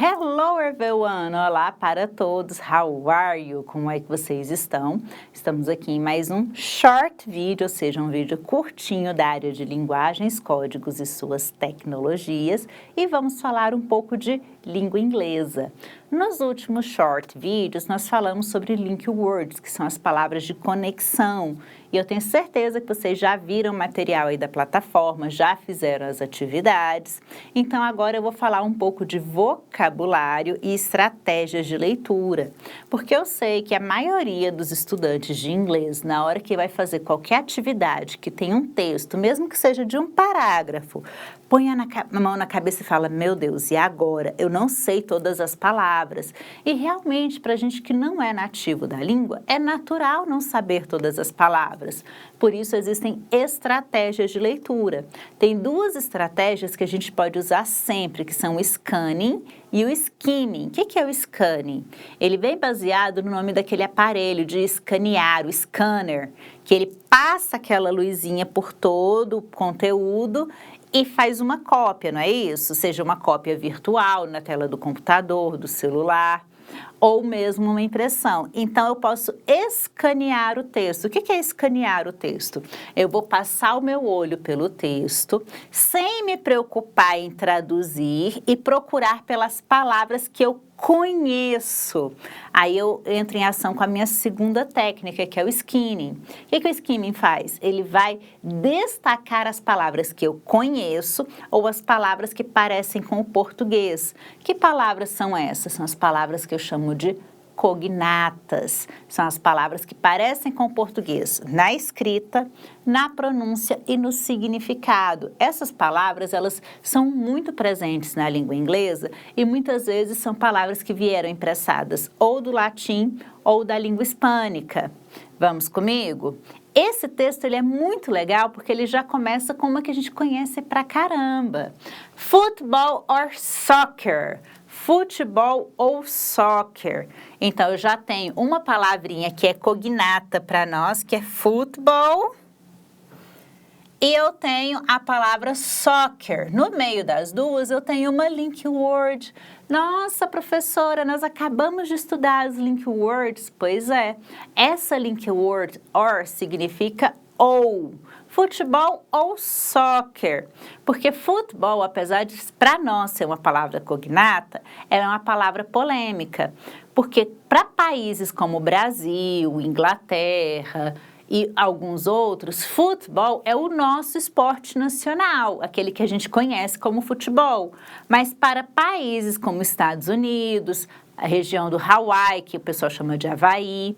Hello everyone! Olá para todos! How are you? Como é que vocês estão? Estamos aqui em mais um short video, ou seja, um vídeo curtinho da área de linguagens, códigos e suas tecnologias, e vamos falar um pouco de língua inglesa. Nos últimos short vídeos, nós falamos sobre link words, que são as palavras de conexão, e eu tenho certeza que vocês já viram o material aí da plataforma, já fizeram as atividades. Então agora eu vou falar um pouco de vocabulário e estratégias de leitura, porque eu sei que a maioria dos estudantes de inglês, na hora que vai fazer qualquer atividade que tem um texto, mesmo que seja de um parágrafo, põe a mão na cabeça e fala, meu Deus, e agora? Eu não sei todas as palavras. E realmente, para a gente que não é nativo da língua, é natural não saber todas as palavras. Por isso, existem estratégias de leitura. Tem duas estratégias que a gente pode usar sempre, que são o scanning e o skimming. O que é o scanning? Ele vem baseado no nome daquele aparelho de escanear, o scanner, que ele passa aquela luzinha por todo o conteúdo e faz uma cópia, não é isso? Seja uma cópia virtual na tela do computador, do celular, ou mesmo uma impressão. Então, eu posso escanear o texto. O que é escanear o texto? Eu vou passar o meu olho pelo texto, sem me preocupar em traduzir e procurar pelas palavras que eu conheço. Aí eu entro em ação com a minha segunda técnica, que é o skimming. O que o skimming faz? Ele vai destacar as palavras que eu conheço ou as palavras que parecem com o português. Que palavras são essas? São as palavras que eu chamo de cognatas. São as palavras que parecem com o português na escrita, na pronúncia e no significado. Essas palavras, elas são muito presentes na língua inglesa e muitas vezes são palavras que vieram emprestadas ou do latim ou da língua hispânica. Vamos comigo? Esse texto ele é muito legal porque ele já começa com uma que a gente conhece pra caramba. Football or soccer? Futebol ou soccer? Então, eu já tenho uma palavrinha que é cognata para nós, que é futebol. E eu tenho a palavra soccer. No meio das duas, eu tenho uma link word. Nossa, professora, nós acabamos de estudar as link words. Pois é, essa link word, or, significa ou. Futebol ou soccer, porque futebol, apesar de para nós ser uma palavra cognata, ela é uma palavra polêmica, porque para países como Brasil, Inglaterra e alguns outros, futebol é o nosso esporte nacional, aquele que a gente conhece como futebol, mas para países como Estados Unidos, a região do Hawaii, que o pessoal chama de Havaí,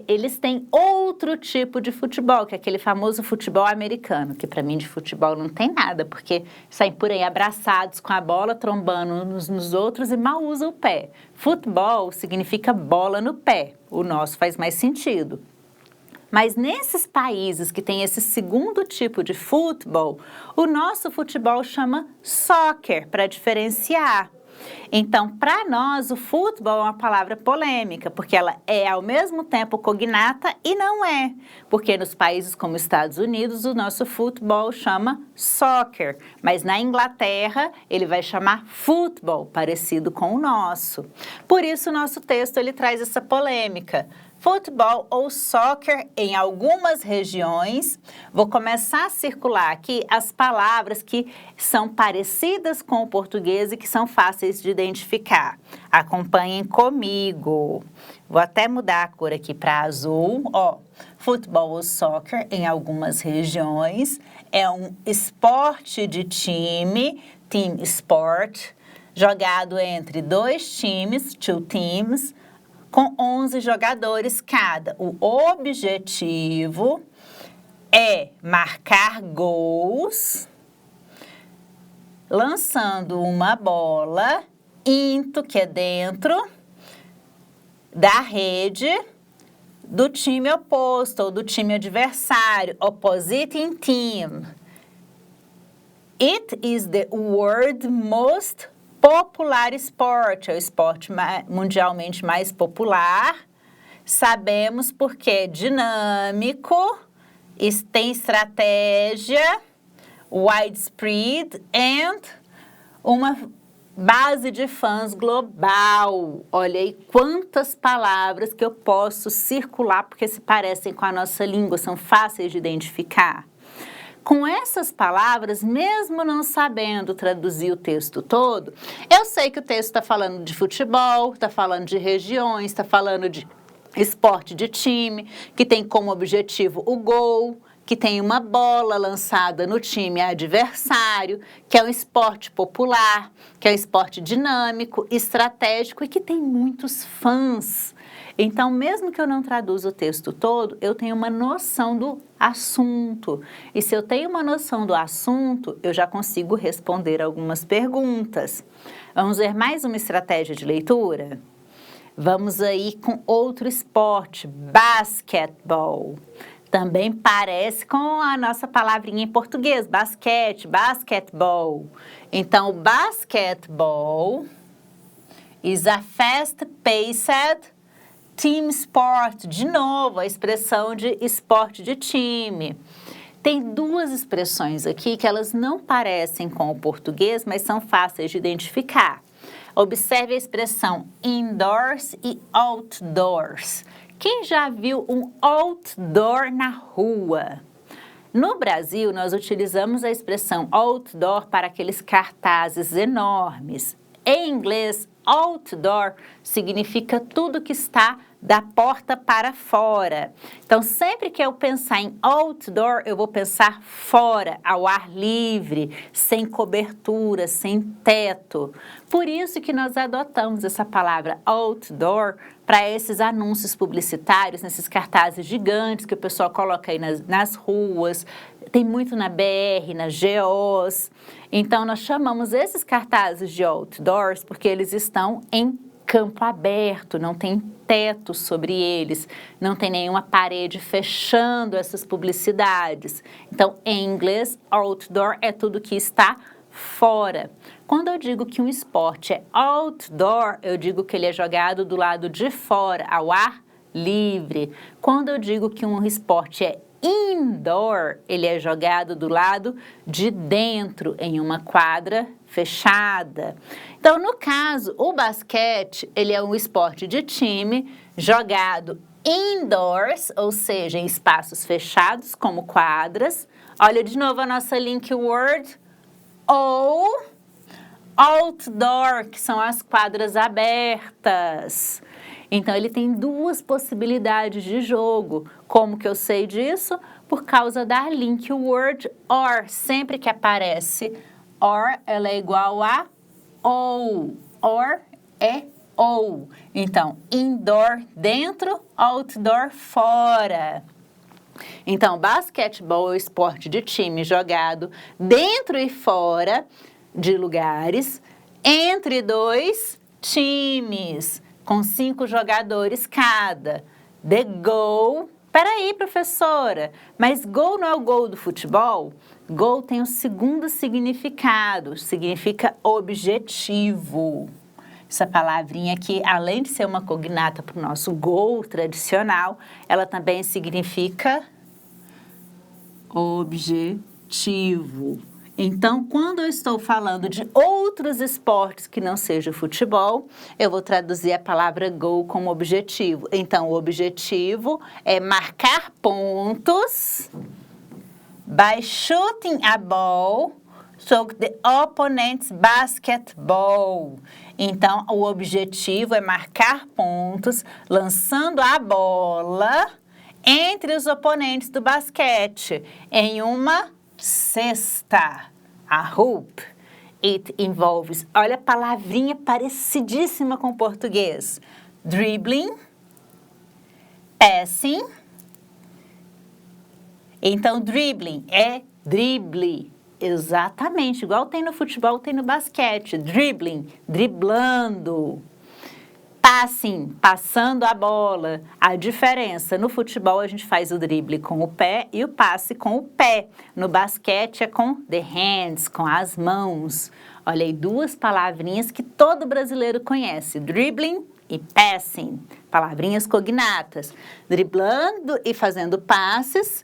eles têm outro tipo de futebol, que é aquele famoso futebol americano, que para mim de futebol não tem nada, porque saem por aí abraçados com a bola, trombando uns nos outros e mal usam o pé. Futebol significa bola no pé, o nosso faz mais sentido. Mas nesses países que tem esse segundo tipo de futebol, o nosso futebol chama soccer, para diferenciar. Então, para nós, o futebol é uma palavra polêmica, porque ela é ao mesmo tempo cognata e não é. Porque nos países como Estados Unidos, o nosso futebol chama soccer, mas na Inglaterra ele vai chamar futebol, parecido com o nosso. Por isso, o nosso texto ele traz essa polêmica. Futebol ou soccer em algumas regiões. Vou começar a circular aqui as palavras que são parecidas com o português e que são fáceis de identificar. Acompanhem comigo. Vou até mudar a cor aqui para azul. Ó, futebol ou soccer em algumas regiões é um esporte de time, team sport, jogado entre dois times, two teams, com 11 jogadores cada. O objetivo é marcar gols, lançando uma bola into, que é dentro da rede do time oposto ou do time adversário, opposing team. It is the world's most popular sport, é o esporte mundialmente mais popular. Sabemos porque é dinâmico, tem estratégia, widespread and uma Base de fãs global. Olha aí quantas palavras que eu posso circular porque se parecem com a nossa língua, são fáceis de identificar. Com essas palavras, mesmo não sabendo traduzir o texto todo, eu sei que o texto está falando de futebol, está falando de regiões, está falando de esporte de time, que tem como objetivo o gol, que tem uma bola lançada no time adversário, que é um esporte popular, que é um esporte dinâmico, estratégico e que tem muitos fãs. Então, mesmo que eu não traduza o texto todo, eu tenho uma noção do assunto. E se eu tenho uma noção do assunto, eu já consigo responder algumas perguntas. Vamos ver mais uma estratégia de leitura? Vamos aí com outro esporte, basquetebol. Também parece com a nossa palavrinha em português, basquete, basketball. Então, basketball is a fast-paced team sport. De novo, a expressão de esporte de time. Tem duas expressões aqui que elas não parecem com o português, mas são fáceis de identificar. Observe a expressão indoors e outdoors. Quem já viu um outdoor na rua? No Brasil, nós utilizamos a expressão outdoor para aqueles cartazes enormes. Em inglês, outdoor significa tudo que está da porta para fora. Então, sempre que eu pensar em outdoor, eu vou pensar fora, ao ar livre, sem cobertura, sem teto. Por isso que nós adotamos essa palavra outdoor para esses anúncios publicitários, nesses cartazes gigantes que o pessoal coloca aí nas ruas, tem muito na BR, nas GOs. Então, nós chamamos esses cartazes de outdoors porque eles estão em campo aberto, não tem teto sobre eles, não tem nenhuma parede fechando essas publicidades. Então, em inglês, outdoor é tudo que está fora. Quando eu digo que um esporte é outdoor, eu digo que ele é jogado do lado de fora, ao ar livre. Quando eu digo que um esporte é indoor, ele é jogado do lado de dentro, em uma quadra fechada. Então, no caso, o basquete, ele é um esporte de time jogado indoors, ou seja, em espaços fechados, como quadras. Olha de novo a nossa link word, ou outdoor, que são as quadras abertas. Então, ele tem duas possibilidades de jogo. Como que eu sei disso? Por causa da link word or. Sempre que aparece or, ela é igual a ou. Or é ou. Então, indoor dentro, outdoor fora. Então, basquetebol é o esporte de time jogado dentro e fora de lugares, entre dois times, com 5 jogadores cada. The goal... Peraí, professora, mas gol não é o gol do futebol? Gol tem o segundo significado, significa objetivo. Essa palavrinha aqui, além de ser uma cognata para o nosso gol tradicional, ela também significa objetivo. Então, quando eu estou falando de outros esportes que não seja o futebol, eu vou traduzir a palavra goal como objetivo. Então, o objetivo é marcar pontos by shooting a ball to the opponent's basketball. Então, o objetivo é marcar pontos lançando a bola entre os oponentes do basquete em uma cesta, a hoop. It involves, olha a palavrinha parecidíssima com o português, dribbling, passing. Então, dribbling é drible, exatamente, igual tem no futebol, tem no basquete, dribbling, driblando. Passing, passando a bola. A diferença, no futebol a gente faz o drible com o pé e o passe com o pé. No basquete é com the hands, com as mãos. Olha aí, duas palavrinhas que todo brasileiro conhece, dribbling e passing. Palavrinhas cognatas. Driblando e fazendo passes.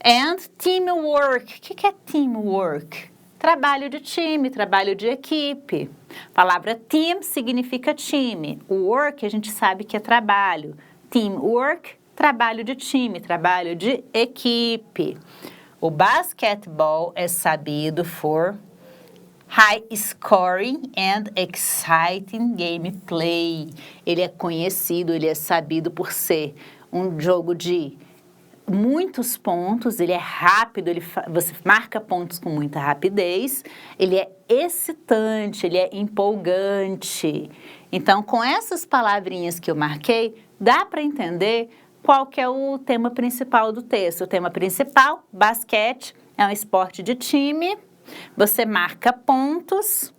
And teamwork. O que é teamwork? Trabalho de time, trabalho de equipe. A palavra team significa time. O work a gente sabe que é trabalho. Teamwork, trabalho de time, trabalho de equipe. O basquetebol é sabido por high scoring and exciting gameplay. Ele é conhecido, ele é sabido por ser um jogo de muitos pontos, ele é rápido, você marca pontos com muita rapidez, ele é excitante, ele é empolgante. Então, com essas palavrinhas que eu marquei, dá para entender qual que é o tema principal do texto. O tema principal, basquete, é um esporte de time, você marca pontos,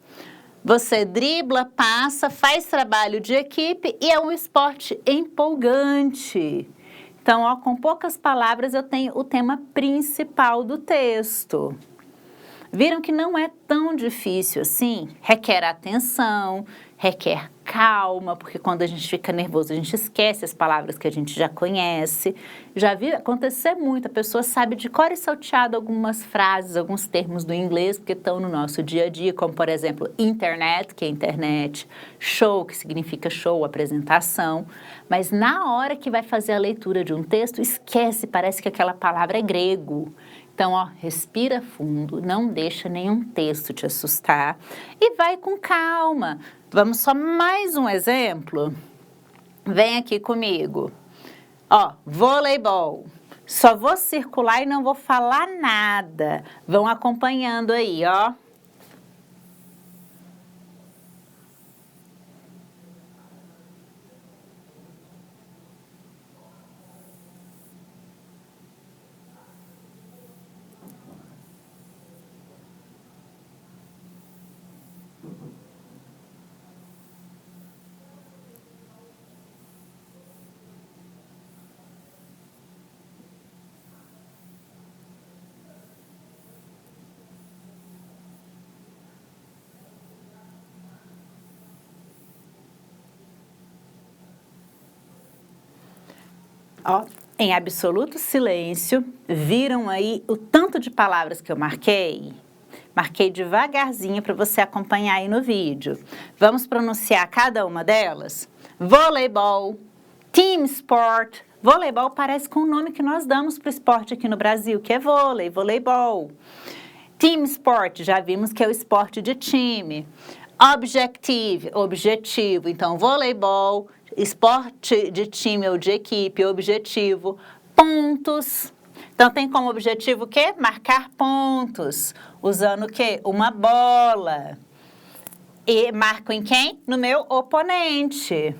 você dribla, passa, faz trabalho de equipe e é um esporte empolgante. Então, ó, com poucas palavras, eu tenho o tema principal do texto. Viram que não é tão difícil assim? Requer atenção, requer calma, porque quando a gente fica nervoso, a gente esquece as palavras que a gente já conhece. Já vi acontecer muito, a pessoa sabe de cor e salteado algumas frases, alguns termos do inglês, porque estão no nosso dia a dia, como, por exemplo, internet, que é internet, show, que significa show, apresentação. Mas na hora que vai fazer a leitura de um texto, esquece, parece que aquela palavra é grego. Então, ó, respira fundo, não deixa nenhum texto te assustar e vai com calma. Vamos só mais um exemplo? Vem aqui comigo. Ó, voleibol. Só vou circular e não vou falar nada. Vão acompanhando aí, ó. Ó, em absoluto silêncio, viram aí o tanto de palavras que eu marquei? Marquei devagarzinho para você acompanhar aí no vídeo. Vamos pronunciar cada uma delas? Voleibol, team sport. Voleibol parece com o nome que nós damos para o esporte aqui no Brasil, que é vôlei, voleibol. Team sport, já vimos que é o esporte de time. Objective, objetivo. Então, voleibol, esporte de time ou de equipe, objetivo. Pontos. Então, tem como objetivo o quê? Marcar pontos. Usando o quê? Uma bola. E marco em quem? No meu oponente.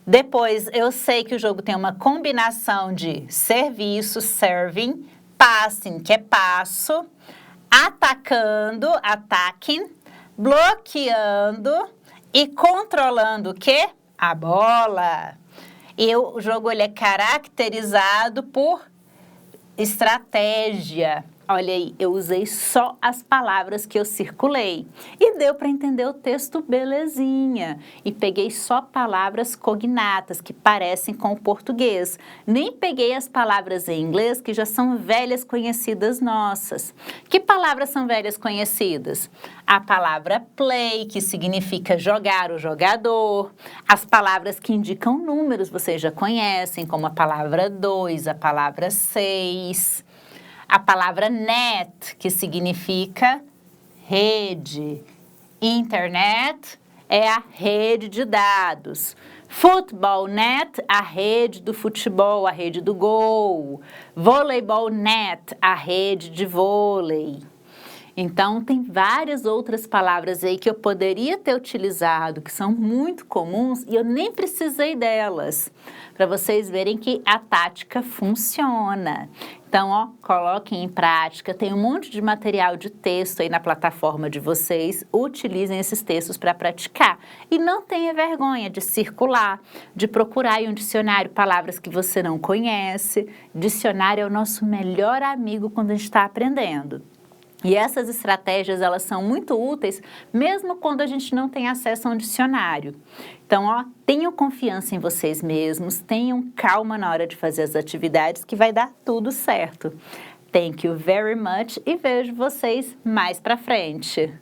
Depois, eu sei que o jogo tem uma combinação de serviço, serving, passing, que é passo, atacando, attacking, bloqueando e controlando o quê? A bola. E o jogo ele é caracterizado por estratégia. Olha aí, eu usei só as palavras que eu circulei. E deu para entender o texto belezinha. E peguei só palavras cognatas, que parecem com o português. Nem peguei as palavras em inglês, que já são velhas conhecidas nossas. Que palavras são velhas conhecidas? A palavra play, que significa jogar o jogador. As palavras que indicam números, vocês já conhecem, como a palavra 2, a palavra 6. A palavra net, que significa rede. Internet é a rede de dados. Football net, a rede do futebol, a rede do gol. Voleibol net, a rede de vôlei. Então, tem várias outras palavras aí que eu poderia ter utilizado, que são muito comuns, e eu nem precisei delas, para vocês verem que a tática funciona. Então, ó, coloquem em prática, tem um monte de material de texto aí na plataforma de vocês, utilizem esses textos para praticar. E não tenha vergonha de circular, de procurar em um dicionário palavras que você não conhece. Dicionário é o nosso melhor amigo quando a gente está aprendendo. E essas estratégias, elas são muito úteis, mesmo quando a gente não tem acesso a um dicionário. Então, ó, tenham confiança em vocês mesmos, tenham calma na hora de fazer as atividades, que vai dar tudo certo. Thank you very much e vejo vocês mais pra frente.